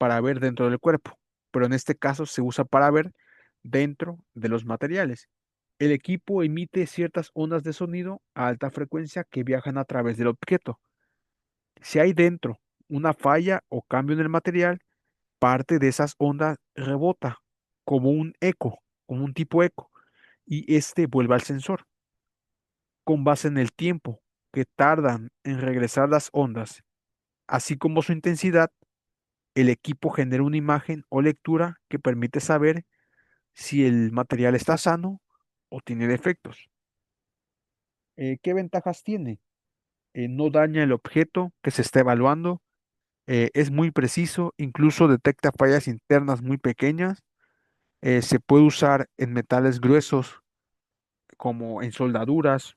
para ver dentro del cuerpo, pero en este caso se usa para ver dentro de los materiales. El equipo emite ciertas ondas de sonido a alta frecuencia que viajan a través del objeto. Si hay dentro una falla o cambio en el material, parte de esas ondas rebota como un eco, como un tipo eco, y este vuelve al sensor. Con base en el tiempo que tardan en regresar las ondas, así como su intensidad, el equipo genera una imagen o lectura que permite saber si el material está sano o tiene defectos. ¿Qué ventajas tiene? No daña el objeto que se está evaluando, es muy preciso, incluso detecta fallas internas muy pequeñas, se puede usar en metales gruesos como en soldaduras,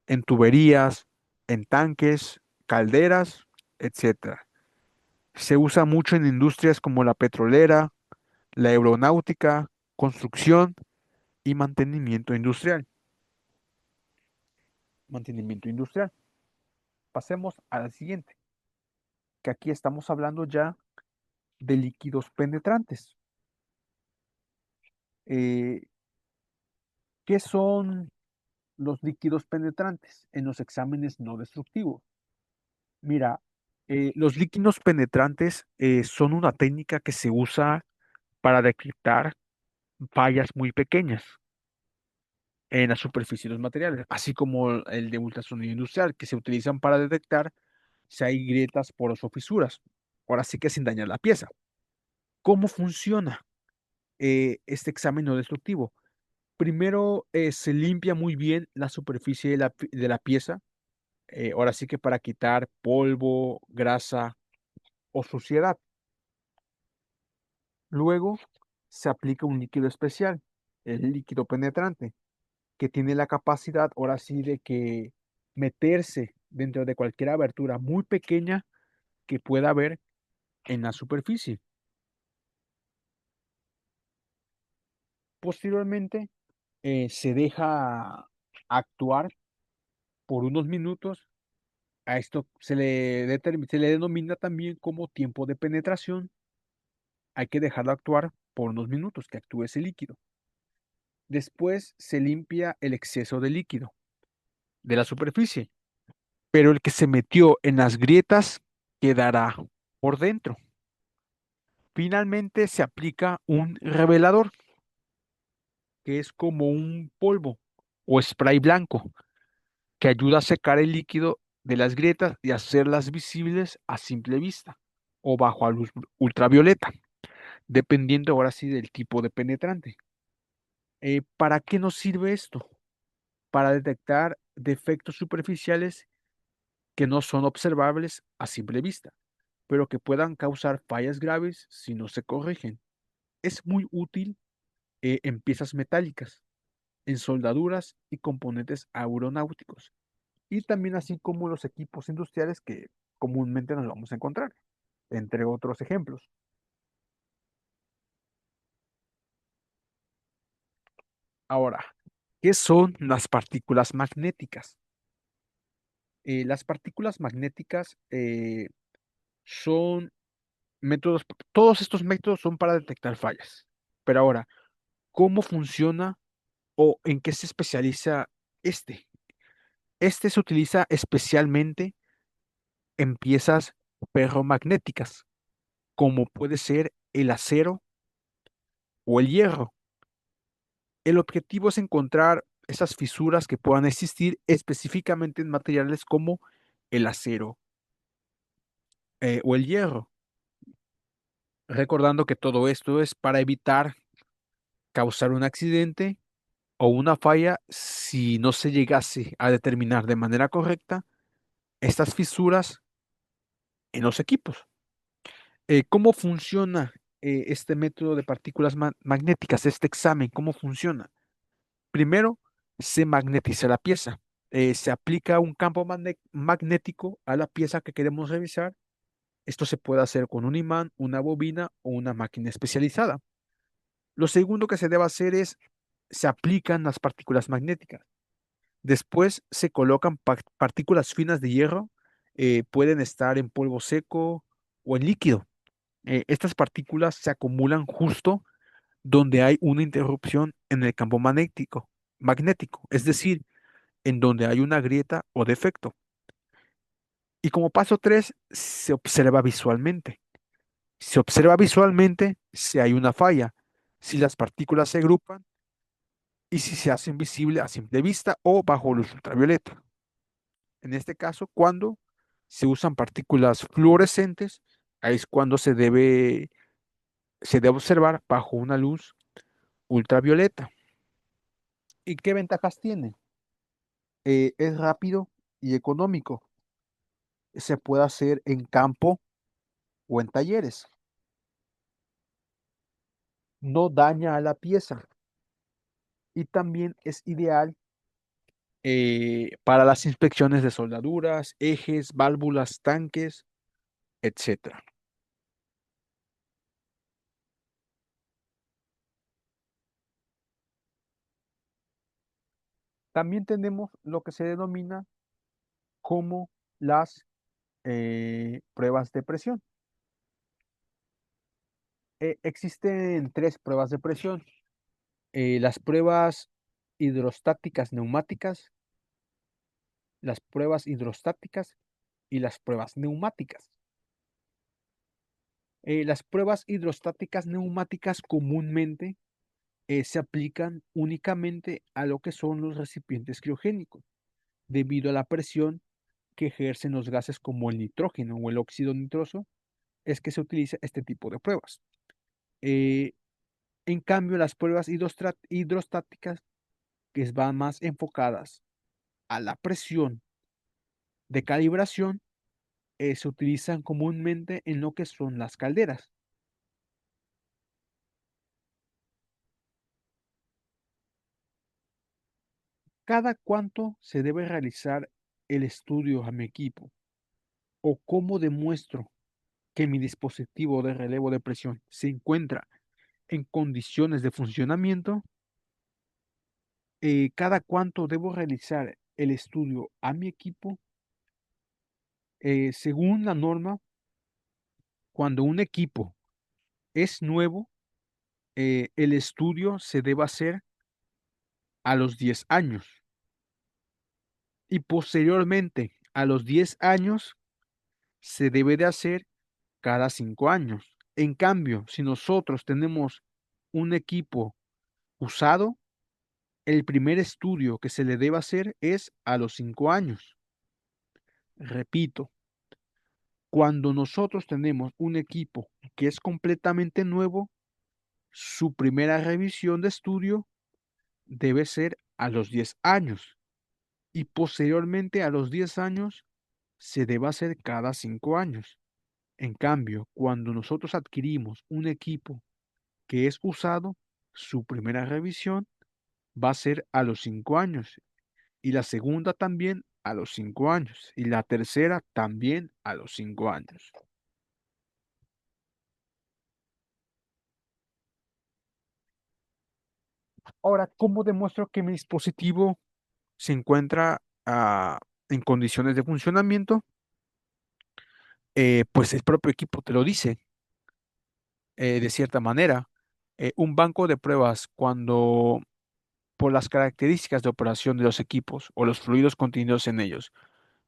en tuberías, en tanques, calderas, etcétera. Se usa mucho en industrias como la petrolera, la aeronáutica, construcción y mantenimiento industrial. Mantenimiento industrial. Pasemos a la siguiente, que aquí estamos hablando ya de líquidos penetrantes. Eh, ¿Qué son los líquidos penetrantes en los exámenes no destructivos? Mira, los líquidos penetrantes son una técnica que se usa para detectar fallas muy pequeñas en la superficie de los materiales, así como el de ultrasonido industrial, que se utilizan para detectar si hay grietas, poros o fisuras. Ahora sí que sin dañar la pieza. ¿Cómo funciona este examen no destructivo? Primero se limpia muy bien la superficie de la pieza, ahora sí que para quitar polvo, grasa o suciedad. Luego se aplica un líquido especial, el líquido penetrante, que tiene la capacidad, ahora sí, de que meterse dentro de cualquier abertura muy pequeña que pueda haber en la superficie. Posteriormente, se deja actuar por unos minutos. A esto se le denomina también como tiempo de penetración. Hay que dejarlo actuar por unos minutos, que actúe ese líquido. Después se limpia el exceso de líquido de la superficie, pero el que se metió en las grietas quedará por dentro. Finalmente se aplica un revelador, que es como un polvo o spray blanco, que ayuda a secar el líquido de las grietas y hacerlas visibles a simple vista o bajo a luz ultravioleta, dependiendo ahora sí del tipo de penetrante. ¿Para qué nos sirve esto? Para detectar defectos superficiales que no son observables a simple vista, pero que puedan causar fallas graves si no se corrigen. Es muy útil en piezas metálicas, en soldaduras y componentes aeronáuticos, y también así como los equipos industriales que comúnmente nos vamos a encontrar, entre otros ejemplos. Ahora, ¿qué son las partículas magnéticas? Las partículas magnéticas son métodos, todos estos métodos son para detectar fallas. Pero ahora, ¿cómo funciona o en qué se especializa este? Este se utiliza especialmente en piezas ferromagnéticas, como puede ser el acero o el hierro. El objetivo es encontrar esas fisuras que puedan existir específicamente en materiales como el acero o el hierro. Recordando que todo esto es para evitar causar un accidente o una falla si no se llegase a determinar de manera correcta estas fisuras en los equipos. ¿Cómo funciona este método de partículas magnéticas, este examen? ¿Cómo funciona? Primero, se magnetiza la pieza. Se aplica un campo magnético a la pieza que queremos revisar. Esto se puede hacer con un imán, una bobina o una máquina especializada. Lo segundo que se debe hacer es, se aplican las partículas magnéticas. Después se colocan partículas finas de hierro. Pueden estar en polvo seco o en líquido. Estas partículas se acumulan justo donde hay una interrupción en el campo magnético, es decir, en donde hay una grieta o defecto. Y como paso 3, se observa visualmente. Se observa visualmente si hay una falla, si las partículas se agrupan y si se hacen visibles a simple vista o bajo luz ultravioleta. En este caso, cuando se usan partículas fluorescentes, ahí es cuando se debe observar bajo una luz ultravioleta. ¿Y qué ventajas tiene? Es rápido y económico. Se puede hacer en campo o en talleres. No daña a la pieza y también es ideal para las inspecciones de soldaduras, ejes, válvulas, tanques, etcétera. También tenemos lo que se denomina como las pruebas de presión. Existen tres pruebas de presión. Las pruebas hidrostáticas neumáticas, las pruebas hidrostáticas y las pruebas neumáticas. Las pruebas hidrostáticas neumáticas comúnmente se aplican únicamente a lo que son los recipientes criogénicos, debido a la presión que ejercen los gases como el nitrógeno o el óxido nitroso, es que se utiliza este tipo de pruebas. Eh, en cambio, las pruebas hidrostáticas, que van más enfocadas a la presión de calibración, se utilizan comúnmente en lo que son las calderas. ¿Cada cuánto se debe realizar el estudio a mi equipo? ¿O cómo demuestro que mi dispositivo de relevo de presión se encuentra en condiciones de funcionamiento? ¿Cada cuánto debo realizar el estudio a mi equipo? Según la norma, cuando un equipo es nuevo, el estudio se debe hacer a los 10 años y posteriormente a los 10 años se debe de hacer cada 5 años. En cambio, si nosotros tenemos un equipo usado, el primer estudio que se le debe hacer es a los 5 años. Repito, cuando nosotros tenemos un equipo que es completamente nuevo, su primera revisión de estudio debe ser a los 10 años y posteriormente a los 10 años se debe hacer cada 5 años. En cambio, cuando nosotros adquirimos un equipo que es usado, su primera revisión va a ser a los 5 años y la segunda también a los 5 años y la tercera también a los 5 años. Ahora, ¿cómo demuestro que mi dispositivo se encuentra en condiciones de funcionamiento? Pues el propio equipo te lo dice, de cierta manera. Un banco de pruebas, cuando por las características de operación de los equipos o los fluidos contenidos en ellos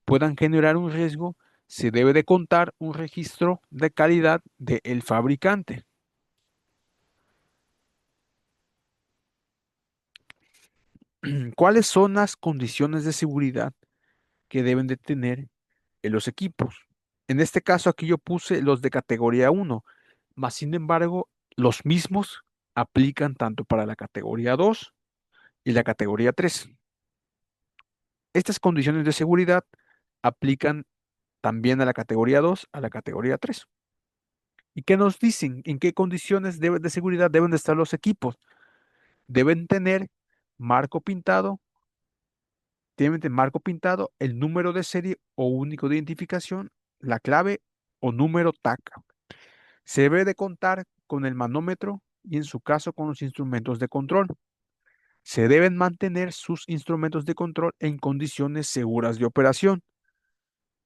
puedan generar un riesgo, se debe de contar un registro de calidad del fabricante. ¿Cuáles son las condiciones de seguridad que deben de tener en los equipos? En este caso aquí yo puse los de categoría 1, más sin embargo los mismos aplican tanto para la categoría 2 y la categoría 3. Estas condiciones de seguridad aplican también a la categoría 2, a la categoría 3. ¿Y qué nos dicen? ¿En qué condiciones de seguridad deben de estar los equipos? Deben tener marco pintado, tienen marco pintado, el número de serie o único de identificación, la clave o número TAC. Se debe de contar con el manómetro y en su caso con los instrumentos de control. Se deben mantener sus instrumentos de control en condiciones seguras de operación,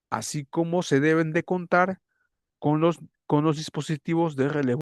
así como se deben de contar con los con los dispositivos de relevo